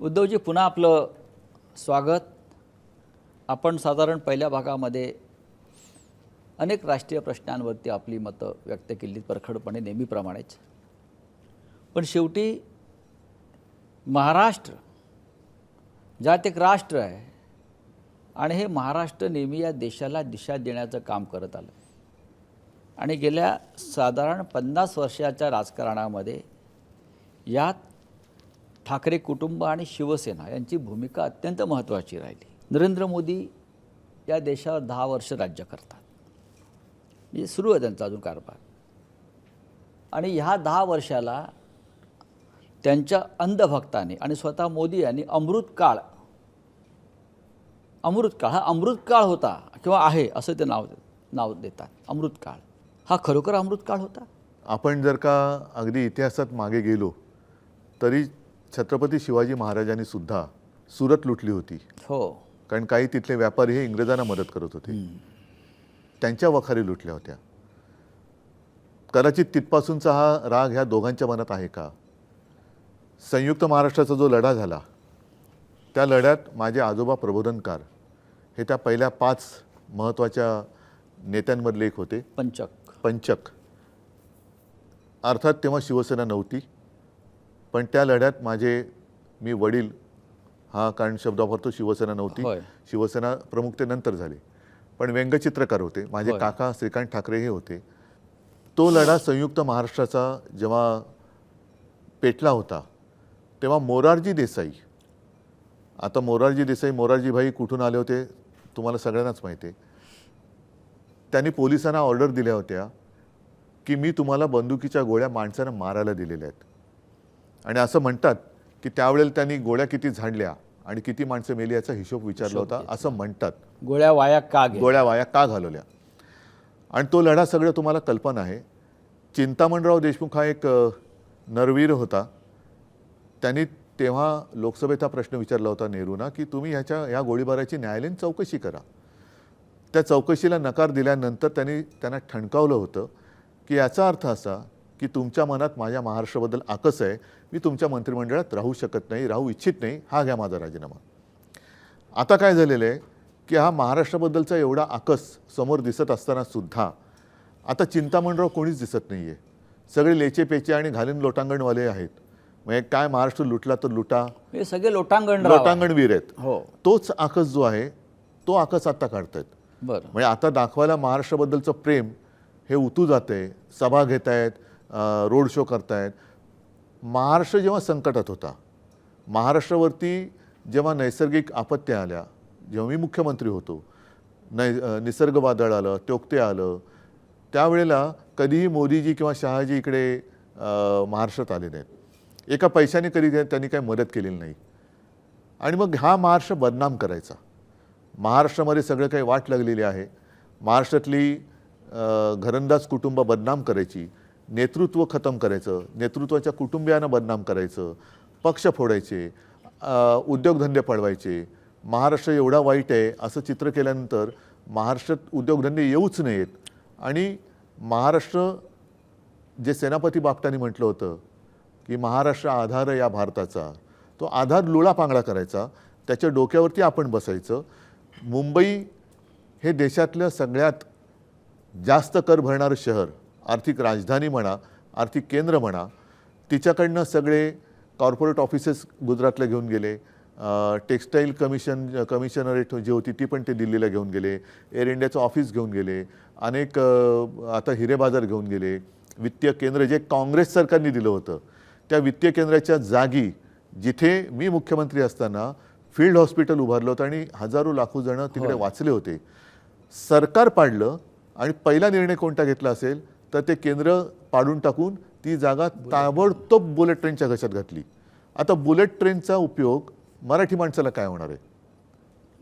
उद्धवजी पुन्हा आपलं स्वागत. आपण साधारण पहिल्या भागामध्ये अनेक राष्ट्रीय प्रश्नांवरती आपली मतं व्यक्त केली परखडपणे नेहमीप्रमाणेच. पण शेवटी महाराष्ट्र ज्यात एक राष्ट्र आहे आणि हे महाराष्ट्र नेहमी या देशाला दिशा देण्याचं काम करत आलं आणि गेल्या साधारण 50 वर्षाच्या राजकारणामध्ये यात ठाकरे कुटुंब आणि शिवसेना यांची भूमिका अत्यंत महत्त्वाची राहिली. नरेंद्र मोदी या देशावर 10 वर्ष राज्य करतात, म्हणजे सुरू आहे त्यांचा अजून कारभार. आणि ह्या 10 वर्षाला त्यांच्या अंधभक्ताने आणि स्वतः मोदी यांनी अमृतकाळ हा अमृतकाळ होता किंवा आहे असं ते नाव देतात. अमृतकाळ हा खरोखर अमृतकाळ होता. आपण जर का अगदी इतिहासात मागे गेलो तरी छत्रपती शिवाजी महाराजांनी सुद्धा सुरत लुटली होती. हो, कारण काही तिथले व्यापारी हे इंग्रजांना मदत करत होते. त्यांच्या वखारी लुटल्या होत्या. कदाचित तिथपासूनचा हा राग ह्या दोघांच्या मनात आहे का? संयुक्त महाराष्ट्राचा जो लढा झाला त्या लढ्यात माझे आजोबा प्रबोधनकार हे त्या पहिल्या 5 महत्त्वाच्या नेत्यांमधले एक होते. पंचक. अर्थात तेव्हा शिवसेना नव्हती, पण त्या लढ्यात मी वडील हा कारण शब्द वापरतो, शिवसेना नव्हती. शिवसेना प्रमुख ते नंतर झाले, पण व्यंगचित्रकार होते. माझे काका श्रीकांत ठाकरे हे होते. तो लढा संयुक्त महाराष्ट्राचा जेव्हा पेटला होता तेव्हा मोरारजी देसाई, आता मोरारजी भाई कुठून आले होते तुम्हाला सगळ्यांनाच माहिती आहे. त्यांनी पोलिसांना ऑर्डर दिल्या होत्या की मी तुम्हाला बंदुकीच्या गोळ्या माणसांना मारायला दिलेल्या आहेत. आणि असं म्हणतात की त्यावेळेला त्यांनी गोळ्या किती झाडल्या आणि किती माणसं मेली याचा हिशोब विचारला होता असं म्हणतात. गोळ्या वाया का घालवल्या. आणि तो लढा सगळं तुम्हाला कल्पना आहे. चिंतामणराव देशमुख हा एक नरवीर होता. त्यांनी तेव्हा लोकसभेत हा प्रश्न विचारला होता नेहरूंना की तुम्ही ह्या गोळीबाराची न्यायालयीन चौकशी करा. त्या चौकशीला नकार दिल्यानंतर त्यांना ठणकावलं होतं की याचा अर्थ असा की तुमच्या मनात माझ्या महाराष्ट्राबद्दल आकस आहे, मी तुमच्या मंत्रिमंडळात राहू शकत नाही, राहू इच्छित नाही, हा घ्या माझा राजीनामा. आता काय झालेलं आहे की हा महाराष्ट्राबद्दलचा एवढा आकस समोर दिसत असताना सुद्धा आता चिंतामणराव कोणीच दिसत नाही आहे. सगळे लेचेपेचे आणि घालीन लोटांगणवाले आहेत. म्हणजे काय महाराष्ट्र लुटला तर लुटा, हे सगळे लोटांगणवीर आहेत. हो, तोच आकस जो आहे तो आकस आता काढतायत. बरं, म्हणजे आता दाखवायला महाराष्ट्राबद्दलचं प्रेम हे उतू जाते. सभा घेत आहेत, रोड शो करतायत. महाराष्ट्र जेव्हा संकटात होता, महाराष्ट्रावरती जेव्हा नैसर्गिक आपत्त्या आल्या, जेव्हा मी मुख्यमंत्री होतो, निसर्ग वादळ आलं, टोकते आलं, त्यावेळेला कधीही मोदीजी किंवा शहाजी इकडे महाराष्ट्रात आले नाहीत. एका पैशाने कधी त्यांनी काही मदत केलेली नाही. आणि मग हा महाराष्ट्र बदनाम करायचा. महाराष्ट्रामध्ये सगळं काही वाट लागलेली आहे. महाराष्ट्रातली घरंदाज कुटुंब बदनाम करायची, नेतृत्व खतम करायचं, नेतृत्वाच्या कुटुंबियांना बदनाम करायचं, पक्ष फोडायचे, उद्योगधंदे पळवायचे. महाराष्ट्र एवढा वाईट आहे असं चित्र केल्यानंतर महाराष्ट्रात उद्योगधंदे येऊच नयेत. आणि महाराष्ट्र जे सेनापती बापटांनी म्हटलं होतं की महाराष्ट्र आधार या भारताचा, तो आधार लुळा पांगळा करायचा, त्याच्या डोक्यावरती आपण बसायचं. मुंबई हे देशातलं सगळ्यात जास्त कर भरणारं शहर, आर्थिक राजधानी म्हणा, आर्थिक केंद्र म्हणा, तिच्याकडनं सगळे कॉर्पोरेट ऑफिसेस गुजरातला घेऊन गेले. टेक्स्टाईल कमिशनरेट जी होती ती पण ते दिल्लीला घेऊन गेले. एअर इंडियाचं ऑफिस घेऊन गेले. अनेक आता हिरे बाजार घेऊन गेले. वित्तीय केंद्र जे काँग्रेस सरकारने दिलं होतं त्या वित्तीय केंद्राच्या जागी जिथे मी मुख्यमंत्री असताना फील्ड हॉस्पिटल उभारलं होतं आणि हजारो लाखो जण तिकडे वाचले होते, सरकार पाडलं. आणि पहिला निर्णय कोणता घेतला असेल तर ते केंद्र पाडून टाकून ती जागा ताबडतोब बुलेट ट्रेनच्या घशात घातली. आता बुलेट ट्रेनचा उपयोग मराठी माणसाला काय होणार आहे?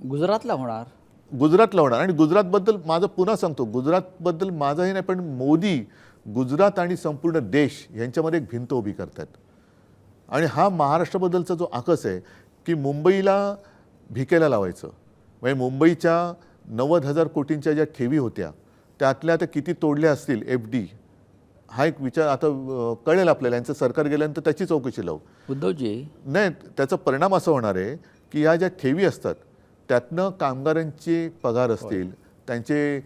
गुजरातला होणार. आणि गुजरातबद्दल माझं पुन्हा सांगतो, गुजरातबद्दल माझंही नाही, पण मोदी गुजरात आणि संपूर्ण देश यांच्यामध्ये एक भिंत उभी करतात. आणि हा महाराष्ट्राबद्दलचा जो आकस आहे की मुंबईला भिकेला लावायचं, म्हणजे मुंबईच्या 90,000 कोटींच्या ज्या ठेवी होत्या त्यातल्या आता किती तोडल्या असतील FD, हा एक विचार आता कळेल आपल्याला, यांचं सरकार गेल्यानंतर त्याची चौकशी लावू. उद्धवजी, नाही, त्याचा परिणाम असा होणार आहे की या ज्या ठेवी असतात त्यातनं कामगारांचे पगार असतील, त्यांचे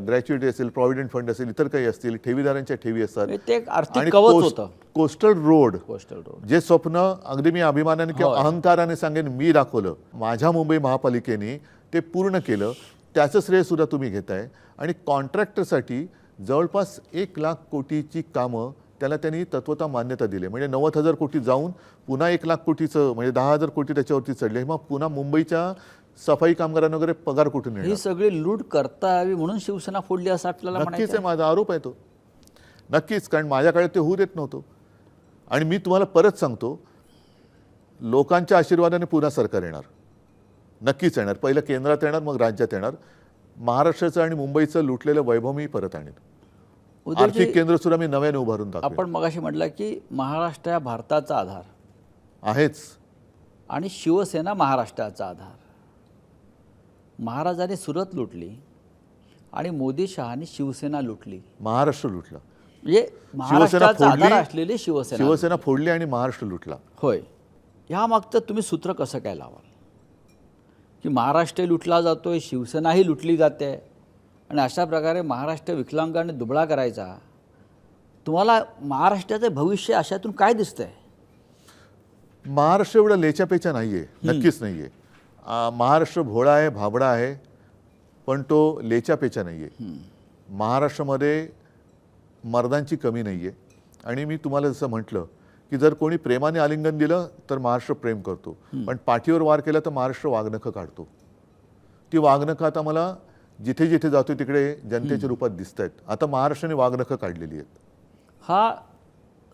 ग्रॅच्युइटी असेल, प्रॉव्हिडंट फंड असेल, इतर काही असतील, ठेवीदारांच्या ठेवी असतात. ते एक आर्थिक आणि कवच होतं. कोस्टल रोड, कोस्टल रोड जे स्वप्न अगदी मी अभिमानाने किंवा अहंकाराने सांगेन मी दाखवलं, माझ्या मुंबई महापालिकेने ते पूर्ण केलं, त्याचं श्रेय सुद्धा तुम्ही घेताय. आणि कॉन्ट्रॅक्टरसाठी जवळपास 1,00,000 कोटीची कामं त्याला त्यांनी तत्वता मान्यता दिली. म्हणजे 90,000 कोटी जाऊन पुन्हा 1,00,000 कोटीचं म्हणजे 10,000 कोटी त्याच्यावरती चढले. मग पुन्हा मुंबईच्या सफाई कामगारांना वगैरे पगार कुठून येणार? ही सगळी लूट करता यावी म्हणून शिवसेना फोडली असं आपल्याला नक्कीच म्हणायचं आहे, माझा आरोप आहे तो. नक्कीच, कारण माझ्या काळात ते होऊ देत नव्हतं. आणि मी तुम्हाला परत सांगतो, लोकांच्या आशीर्वादाने पुन्हा सरकार येणार, नक्कीच येणार. पहिलं केंद्रात येणार, मग राज्यात येणार. महाराष्ट्राचं आणि मुंबईचं लुटलेलं वैभव मी परत आणेन. उद्धवजी, आर्थिक केंद्र सुद्धा मी नव्याने उभारून दाखवेन. आपण मगाशी म्हटलं की महाराष्ट्र हा भारताचा आधार आहेच. आणि शिवसेना महाराष्ट्राचा आधार. महाराजांनी सुरत लुटली आणि मोदी शहानी शिवसेना लुटली. महाराष्ट्र लुटला, म्हणजे महाराष्ट्राचा आधार असलेली शिवसेना शिवसेना फोडली आणि महाराष्ट्र लुटला. होय. ह्या मागचं तुम्ही सूत्र कसं काय लावाल की महाराष्ट्र लुटला जातोय, शिवसेनाही लुटली जाते आणि अशा प्रकारे महाराष्ट्र विकलांग आणि दुबळा करायचा? तुम्हाला महाराष्ट्राचे भविष्य अशातून काय दिसतंय? महाराष्ट्र एवढा लेच्यापेचा नाही आहे, नक्कीच नाही आहे. महाराष्ट्र भोळा आहे, भाबडा आहे, पण तो लेच्यापेचा नाही आहे. महाराष्ट्रामध्ये मर्दांची कमी नाही आहे. आणि मी तुम्हाला जसं म्हटलं की जर कोणी प्रेमाने आलिंगन दिलं तर महाराष्ट्र प्रेम करतो, पण पाठीवर वार केला तर महाराष्ट्र वाघनखं काढतो. ती वाघनखं आता मला जिथे जिथे जातो तिकडे जनतेच्या रूपात दिसत आहेत. आता महाराष्ट्राने वाघनखं काढलेली आहेत. हा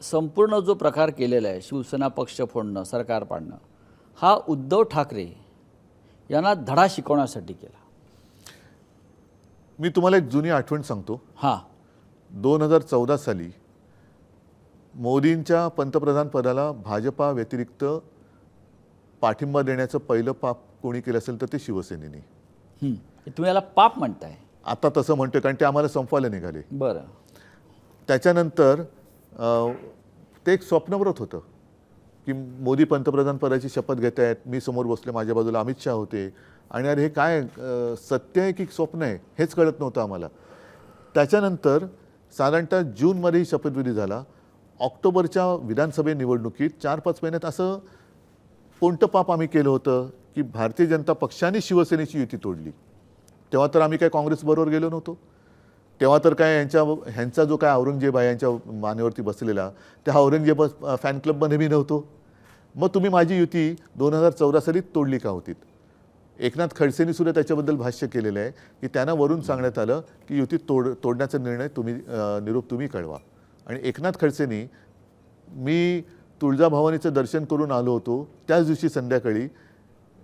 संपूर्ण जो प्रकार केलेला आहे, शिवसेना पक्ष फोडणं, सरकार पाडणं, हा उद्धव ठाकरे यांना धडा शिकवण्यासाठी केला. मी तुम्हाला एक जुनी आठवण सांगतो. हां, 2014 साली मोदींच्या पंतप्रधान पदाला भाजपा व्यतिरिक्त पाठिंबा देण्याचं पहिलं पाप कोणी केलं असेल तर ते शिवसेनेने. तुम्ही याला पाप म्हणताय? आता तसं म्हणतोय कारण ते आम्हाला संपवायला निघाले. बरं. त्याच्यानंतर ते एक स्वप्नव्रत होतं की मोदी पंतप्रधान पदाची शपथ घेत आहेत, मी समोर बसले, माझ्या बाजूला अमित शहा होते. आणि अरे हे काय सत्य आहे की स्वप्न आहे हेच कळत नव्हतं आम्हाला. त्याच्यानंतर साधारणतः जूनमध्ये शपथविधी झाला. ऑक्टोबरच्या विधानसभे निवडणुकीत 4-5 महिन्यात असं कोणतं पाप आम्ही केलं होतं की भारतीय जनता पक्षाने शिवसेनेची युती तोडली? तेव्हा तर आम्ही काय काँग्रेसबरोबर गेलो नव्हतो. तेव्हा तर काय ह्यांचा जो काय औरंगजेब आहे यांच्या मानेवरती बसलेला, त्या औरंगजेब फॅन क्लबमध्ये मी नव्हतो. मग तुम्ही माझी युती 2014 साली तोडली का होती? एकनाथ खडसेंनी सुद्धा त्याच्याबद्दल भाष्य केलेलं आहे की त्यांना वरून सांगण्यात आलं की युती तोडण्याचा निर्णय निरोप तुम्ही कळवा. आणि एकनाथ खडसेंनी, मी तुळजाभवानीचं दर्शन करून आलो होतो त्याच दिवशी संध्याकाळी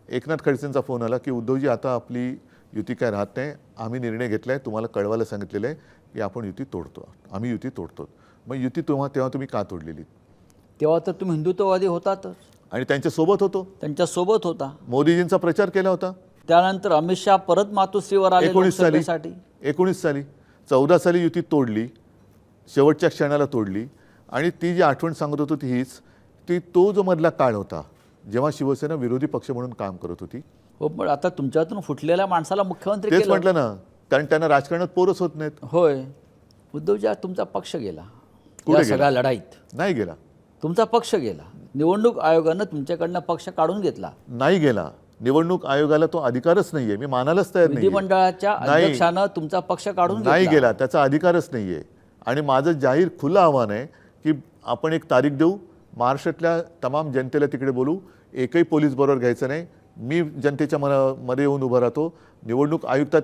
एकनाथ खडसेंचा फोन आला की उद्धवजी आता आपली युती काय राहत नाही, आम्ही निर्णय घेतला आहे, तुम्हाला कळवायला सांगितलेलं आहे की आपण युती तोडतो, आम्ही युती तोडतो. मग युती तेव्हा तुम्ही का तोडलेली? तेव्हा तर तुम्ही हिंदुत्ववादी होतातच आणि त्यांच्यासोबत होतो, त्यांच्यासोबत होता, मोदीजींचा प्रचार केला होता. त्यानंतर अमित शहा परत मातोश्रीवर आले 19 लोकसभेसाठी. 14 साली युती तोडली, शेवटच्या क्षणाला तोडली. आणि ती जी आठवण सांगत होतो ती तो जो मधला काळ होता जेव्हा शिवसेना विरोधी पक्ष म्हणून काम करत होती. हो, पण आता तुमच्यातून फुटलेल्या माणसाला मुख्यमंत्री तेच केलं. म्हटलं ना, कारण त्यांना राजकारणात पोरच होत नाहीत. होय. उद्धवजी, आज तुमचा पक्ष गेला कुठे या गेला? सगळ्या लढाईत. नाही गेला. तुमचा पक्ष गेला. निवडणूक आयोगानं तुमच्याकडनं पक्ष काढून घेतला. नाही गेला. निवडणूक आयोगाला तो अधिकारच नाहीये, मी मानायलाच तयार नाही. विधिमंडळाच्या अध्यक्षानं तुमचा पक्ष काढून नाही गेला, त्याचा अधिकारच नाहीये. आणि माझं जाहीर खुलं आव्हान आहे की आपण एक तारीख देऊ, महाराष्ट्रातल्या तमाम जनतेला तिकडे बोलू, एकही पोलीस बरोबर घ्यायचं नाही, मी जनतेच्या मध्ये येऊन उभं राहतो. निवडणूक आयुक्तात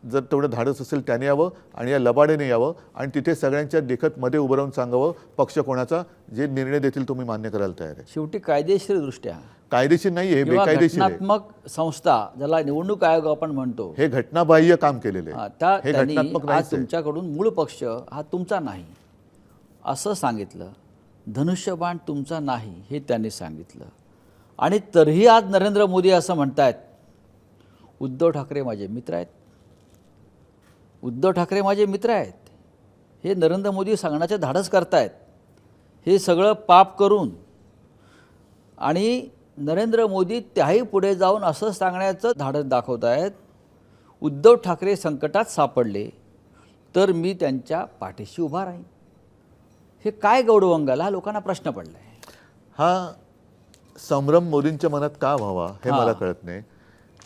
जर तेवढं धाडस असेल त्याने यावं आणि या लबाडेने यावं आणि तिथे सगळ्यांच्या देखत मध्ये उभं राहून सांगावं पक्ष कोणाचा, जे निर्णय देतील तुम्ही मान्य करायला तयार आहे. शेवटी कायदेशीर दृष्ट्या, कायदेशीर नाही हे बेकायदेशीर आहे. घटनात्मक संस्था ज्याला निवडणूक आयोग आपण म्हणतो, हे घटनाबाह्य काम केलेले आहे. हे त्यांनी घटनात्मक आज नाही. तुमच्याकडून मूळ पक्ष हा तुमचा नाही असं सांगितलं, धनुष्यबाण तुमचा नाही हे त्यांनी सांगितलं. आणि तरीही आज नरेंद्र मोदी असं म्हणतायत, उद्धव ठाकरे माझे मित्र आहेत, उद्धव ठाकरे माझे मित्र आहेत. हे नरेंद्र मोदी सांगण्याचे धाडस करतायत. हे सगळं पाप करून आणि नरेंद्र मोदी त्याही पुढे जाऊन असं सांगण्याचं धाडस दाखवत आहेत, उद्धव ठाकरे संकटात सापडले तर मी त्यांच्या पाठीशी उभा राहीन. हे काय गौडवंगाला हा लोकांना प्रश्न पडला आहे. हा संभ्रम मोदींच्या मनात का व्हावा हे मला कळत नाही.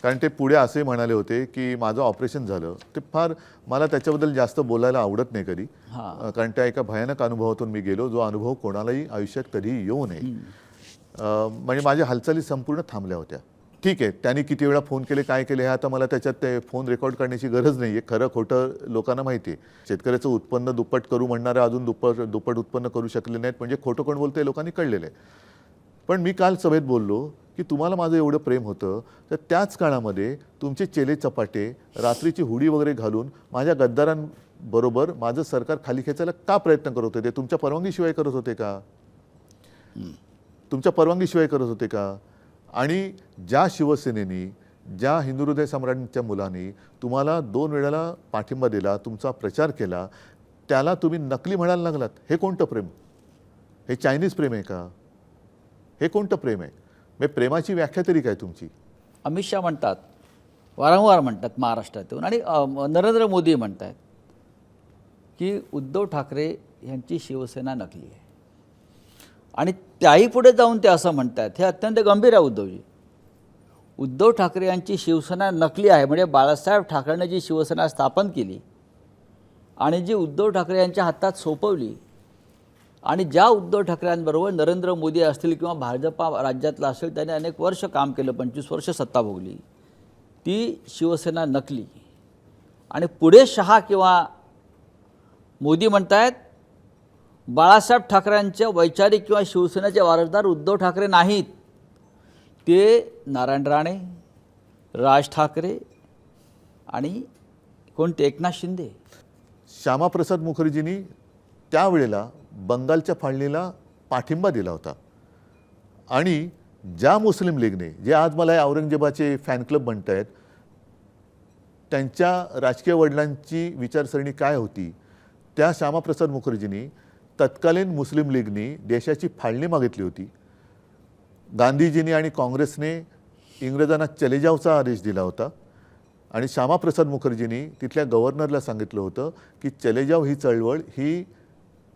कारण ते पुढे असे म्हणाले होते की माझं ऑपरेशन झालं. ते फार मला त्याच्याबद्दल जास्त बोलायला आवडत नाही कधी, कारण त्या एका भयानक अनुभवातून मी गेलो, जो अनुभव कोणालाही आयुष्यात कधीही येऊ नये. म्हणजे माझ्या हालचाली संपूर्ण थांबल्या होत्या. ठीक आहे, त्यांनी किती वेळा फोन केले, काय केले, हे आता मला त्याच्यात ते फोन रेकॉर्ड करण्याची गरज नाही आहे. खरं खोटं लोकांना माहिती आहे. शेतकऱ्याचं उत्पन्न दुप्पट करू म्हणणारे अजून दुप्पट उत्पन्न करू शकले नाहीत, म्हणजे खोटं कोण बोलतं हे लोकांनी कळलेलं आहे. पण मी काल सभेत बोललो की तुम्हाला माझं एवढं प्रेम होतं, तर त्याच काळामध्ये तुमचे चेले चपाटे रात्रीची हुडी वगैरे घालून माझ्या गद्दारांबरोबर माझं सरकार खाली खेचायला का प्रयत्न करत होते? ते तुमच्या परवानगीशिवाय करत होते का? तुमच्या परवानगीशिवाय करत होते का? आणि ज्या शिवसेनेनी, ज्या हिंदू हृदय सम्राटांच्या मुलांनी तुम्हाला 2 वेळेला पाठिंबा दिला, तुमचा प्रचार केला, त्याला तुम्ही नकली म्हणायला लागलात. हे कोणतं प्रेम? हे चायनीज प्रेम आहे का? हे कोणतं प्रेम आहे? म्हणजे प्रेमाची व्याख्या तरी काय तुमची? अमित शहा म्हणतात, वारंवार म्हणतात महाराष्ट्रातून, आणि नरेंद्र मोदी म्हणतात की उद्धव ठाकरे यांची शिवसेना नकली आहे. आणि त्याही पुढे जाऊन ते असं म्हणतात. हे अत्यंत गंभीर आहे उद्धवजी. उद्धव ठाकरे यांची शिवसेना नकली आहे म्हणजे बाळासाहेब ठाकरेंनी जी शिवसेना स्थापन केली आणि जी उद्धव ठाकरे यांच्या हातात सोपवली, आणि ज्या उद्धव ठाकरेंबरोबर नरेंद्र मोदी असतील किंवा भाजपा राज्यातला असेल, त्याने अनेक वर्ष काम केलं, 25 वर्ष सत्ता भोगली, ती शिवसेना नकली. आणि पुढे शहा किंवा मोदी म्हणतायत बाळासाहेब ठाकरेंच्या वैचारिक किंवा शिवसेनेचे वारसदार उद्धव ठाकरे नाहीत, ते नारायण राणे, राज ठाकरे आणि कोणते एकनाथ शिंदे. श्यामाप्रसाद मुखर्जींनी त्यावेळेला बंगालच्या फाळणीला पाठिंबा दिला होता. आणि ज्या मुस्लिम लीगने, जे आज मला औरंगजेबाचे फॅन क्लब म्हणत आहेत, त्यांच्या राजकीय वडिलांची विचारसरणी काय होती, त्या श्यामाप्रसाद मुखर्जींनी तत्कालीन मुस्लिम लीगनी देशाची फाळणी मागितली होती. गांधीजींनी आणि काँग्रेसने इंग्रजांना चले जावचा आदेश दिला होता. आणि श्यामाप्रसाद मुखर्जींनी तिथल्या गव्हर्नरला सांगितलं होतं की चले जाव ही चळवळ ही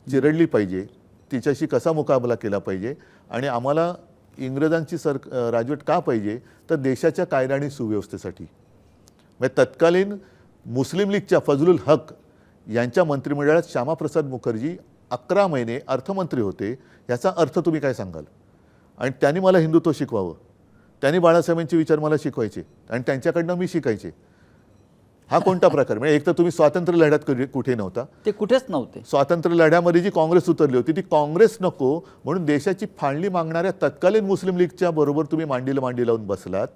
चिरडली पाहिजे, तिच्याशी कसा मुकाबला केला पाहिजे, आणि आम्हाला इंग्रजांची राजवट का पाहिजे, तर देशाच्या कायदा आणि सुव्यवस्थेसाठी. म्हणजे तत्कालीन मुस्लिम लीगच्या फजलुल हक यांच्या मंत्रिमंडळात श्यामाप्रसाद मुखर्जी 11 महिने अर्थमंत्री होते. याचा अर्थ तुम्ही काय सांगाल? आणि त्यांनी मला हिंदुत्व शिकवावं, त्यांनी बाळासाहेबांचे विचार मला शिकवायचे आणि त्यांच्याकडनं मी शिकायचे. हा कोणता प्रकार? म्हणजे एक तर तुम्ही स्वातंत्र्य लढ्यात कुठे नव्हता, ते कुठेच नव्हते. स्वातंत्र्य लढ्यामध्ये जी काँग्रेस उतरली होती, ती काँग्रेस नको म्हणून देशाची फाळणी मागणाऱ्या तत्कालीन मुस्लिम लीगच्या बरोबर तुम्ही मांडीला मांडी लावून बसलात.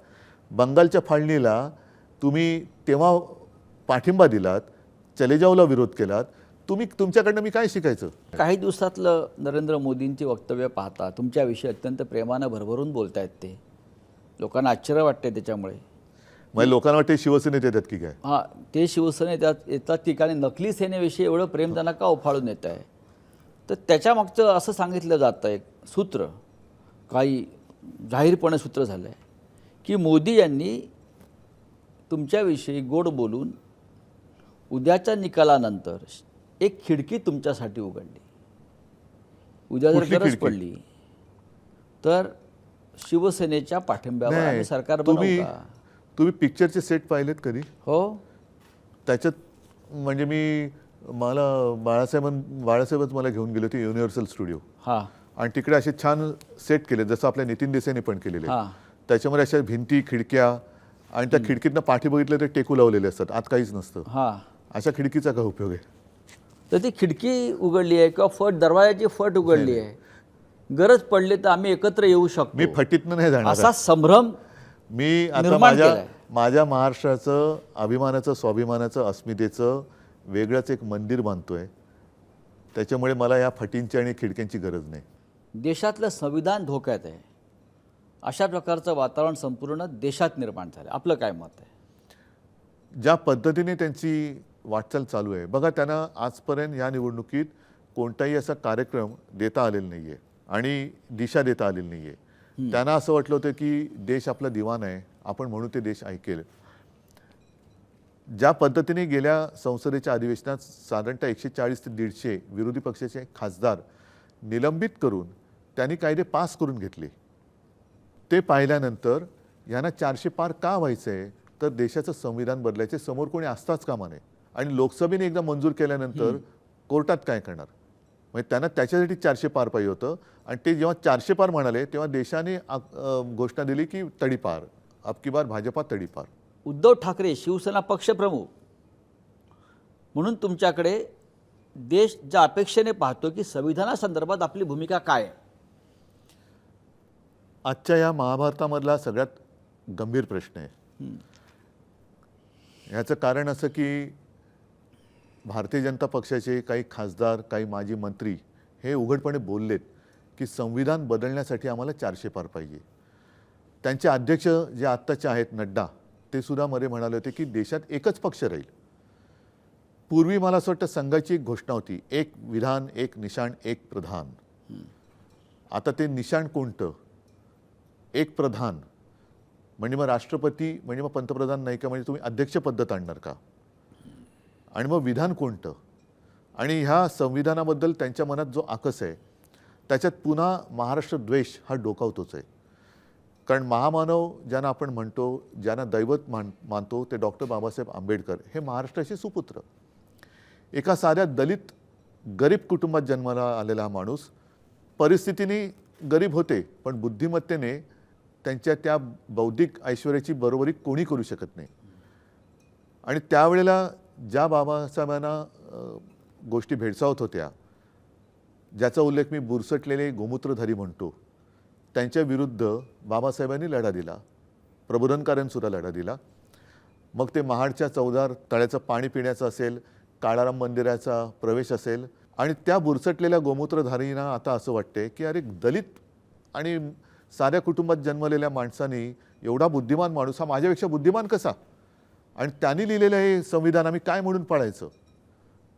बंगालच्या फाळणीला तुम्ही तेव्हा पाठिंबा दिलात, चले जावला विरोध केलात. तुमच्याकडनं मी काय शिकायचं? काही दिवसातलं नरेंद्र मोदींची वक्तव्य पाहता तुमच्याविषयी अत्यंत प्रेमानं भरभरून बोलतायत. ते लोकांना आश्चर्य वाटते त्याच्यामुळे. म्हणजे लोकांना वाटते शिवसेनेत येतात की काय? हां, ते शिवसेनेत येतात की काय, नकली सेनेविषयी एवढं प्रेम त्यांना का उफाळून येत आहे? तर त्याच्यामागचं असं सांगितलं जातं, एक सूत्र, काही जाहीरपणे सूत्र झालं आहे की मोदी यांनी तुमच्याविषयी गोड बोलून उद्याच्या निकालानंतर एक खिडकी तुमच्यासाठी उघडली. उद्या जर कुठली गरज खिडकी? पडली तर शिवसेनेच्या पाठिंब्यावर आम्ही सरकार बनवू का? तुम्ही पिक्चरचे सेट पाहिलेत कधी? हो. त्याच्यात म्हणजे मला बाळासाहेबच मला घेऊन गेले होते युनिव्हर्सल स्टुडिओ. हां आणि तिकडे असे छान सेट केले, जसं आपल्या नितीन देसाईंनी पण केलेले. हां. त्याच्यामध्ये अशा भिंती, खिडक्या, आणि त्या खिडकीतनं पाठी बघितलं तर टेकू लावलेले असतात, आत काहीच नसतं. हां. अशा खिडकीचा काय उपयोग आहे? तर ती खिडकी उघडली आहे किंवा फट, दरवाजाची फट उघडली आहे, गरज पडली तर आम्ही एकत्र येऊ शकतो. मी फटीतनं नाही जाणार. असा संभ्रम मी आता निर्माण केलाय. माझ्या महाराष्ट्राचं अभिमानाचं, स्वाभिमानाचं, अस्मितेचं वेगळंच एक मंदिर बांधतोय. त्याच्यामुळे मला या फटींची आणि खिडक्यांची गरज नाही. देशातलं संविधान धोक्यात आहे, अशा प्रकारचं वातावरण संपूर्ण देशात निर्माण झालं. आपलं काय मत आहे? ज्या पद्धतीने त्यांची वाटचाल चालू आहे. बघा, त्यांना आजपर्यंत या निवडणुकीत कोणताही असा कार्यक्रम देता आलेला नाही आहे आणि दिशा देता आलेली नाही आहे. त्यांना असं वाटलं होतं की देश आपला दिवाण आहे, आपण म्हणून ते देश ऐकेल. ज्या पद्धतीने गेल्या संसदेच्या अधिवेशनात साधारणतः 140 ते 150 विरोधी पक्षाचे खासदार निलंबित करून त्यांनी कायदे पास करून घेतले, ते पाहिल्यानंतर यांना 400 पार का व्हायचं आहे, तर देशाचं संविधान बदलायचे समोर कोणी असताच कामा नये. आणि लोकसभेने एकदा मंजूर केल्यानंतर कोर्टात काय करणार, म्हणजे त्यांना त्याच्यासाठी 400 पार पाहिजे होतं. आणि ते जेव्हा 400 पार म्हणाले तेव्हा देशाने घोषणा दिली की तडीपार, अब की बार भाजपा तडीपार. उद्धव ठाकरे शिवसेना पक्षप्रमुख म्हणून तुमच्याकडे देश ज्या अपेक्षेने पाहतो की संविधानासंदर्भात आपली भूमिका काय आहे? आजच्या या महाभारतामधला सगळ्यात गंभीर प्रश्न आहे. याचं कारण असं की भारतीय जनता पक्षाचे काही खासदार, काही माजी मंत्री हे उघडपणे बोललेत की संविधान बदलण्यासाठी आम्हाला 400 पार पाहिजे. त्यांचे अध्यक्ष जे आत्ताचे आहेत नड्डा, ते सुद्धा मध्ये म्हणाले होते की देशात एकच पक्ष राहील. पूर्वी मला असं वाटतं संघाची एक घोषणा होती, एक विधान, एक निशाण, एक प्रधान. आता ते निशाण कोणतं? एक प्रधान म्हणजे मग राष्ट्रपती, म्हणजे मग पंतप्रधान नाही का, म्हणजे तुम्ही अध्यक्ष पद्धत आणणार का? आणि मग विधान कोणतं? आणि ह्या संविधानाबद्दल त्यांच्या मनात जो आकस आहे त्याच्यात पुन्हा महाराष्ट्र द्वेष हा डोकावतोच आहे. कारण महामानव ज्यांना आपण म्हणतो, ज्यांना दैवत मानतो, ते डॉक्टर बाबासाहेब आंबेडकर हे महाराष्ट्राचे सुपुत्र. एका साध्या दलित गरीब कुटुंबात जन्माला आलेला हा माणूस परिस्थितीने गरीब होते, पण बुद्धिमत्तेने त्यांच्या त्या बौद्धिक ऐश्वर्याची बरोबरी कोणी करू शकत नाही. आणि त्यावेळेला ज्या बाबासाहेबांना गोष्टी भेडसावत होत्या, ज्याचा उल्लेख मी बुरसटलेले गोमूत्रधारी म्हणतो, त्यांच्या विरुद्ध बाबासाहेबांनी लढा दिला, प्रबोधनकार्यांसुद्धा लढा दिला. मग ते महाडच्या चौदार तळ्याचं पाणी पिण्याचं असेल, काळाराम मंदिराचा प्रवेश असेल. आणि त्या बुरसटलेल्या गोमूत्रधारींना आता असं वाटते की अरे, दलित आणि साध्या कुटुंबात जन्मलेल्या माणसांनी एवढा बुद्धिमान माणूस हा माझ्यापेक्षा बुद्धिमान कसा, आणि त्यांनी लिहिलेलं हे संविधान आम्ही काय म्हणून पाळायचं.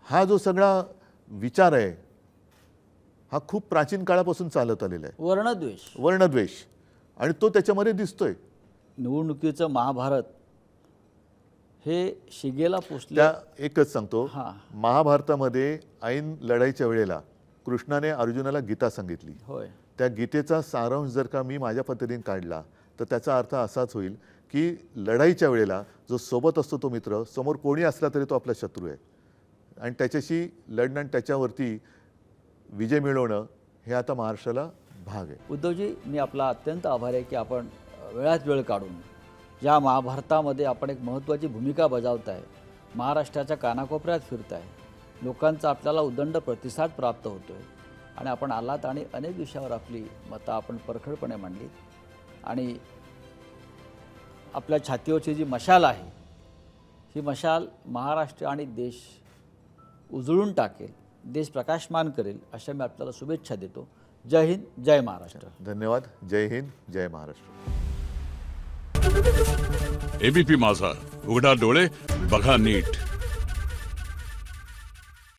हा जो सगळा विचार आहे हा खूप प्राचीन काळापासून चालत आलेला आहे, वर्णद्वेष, आणि तो त्याच्यामध्ये दिसतोय. निवडणुकीचं महाभारत हे शिगेला पोचलं. त्या एकच सांगतो, महाभारतामध्ये ऐन लढाईच्या वेळेला कृष्णाने अर्जुनाला गीता सांगितली. होय. त्या गीतेचा सारांश जर का मी माझ्या पद्धतीने काढला तर त्याचा अर्थ असाच होईल की लढाईच्या वेळेला जो सोबत असतो तो मित्र, समोर कोणी असला तरी तो आपला शत्रू आहे, आणि त्याच्याशी लढणं आणि त्याच्यावरती विजय मिळवणं हे आता महाराष्ट्राला भाग आहे. उद्धवजी, मी आपला अत्यंत आभारी आहे की आपण वेळात वेळ काढून या महाभारतामध्ये आपण एक महत्त्वाची भूमिका बजावताय, महाराष्ट्राच्या कानाकोपऱ्यात फिरताय, लोकांचा आपल्याला उदंड प्रतिसाद प्राप्त होतोय, आणि आपण आलात आणि अनेक विषयावर आपली मतं आपण परखडपणे मांडली. आणि आपल्या छातीवरची जी मशाल आहे, ही मशाल महाराष्ट्र आणि देश उजळून टाकेल, देश प्रकाशमान करेल, अशा मी आपल्याला शुभेच्छा देतो. जय हिंद, जय महाराष्ट्र. धन्यवाद. जय हिंद, जय महाराष्ट्र. एबीपी माझा, उघडा डोळे बघा नीट.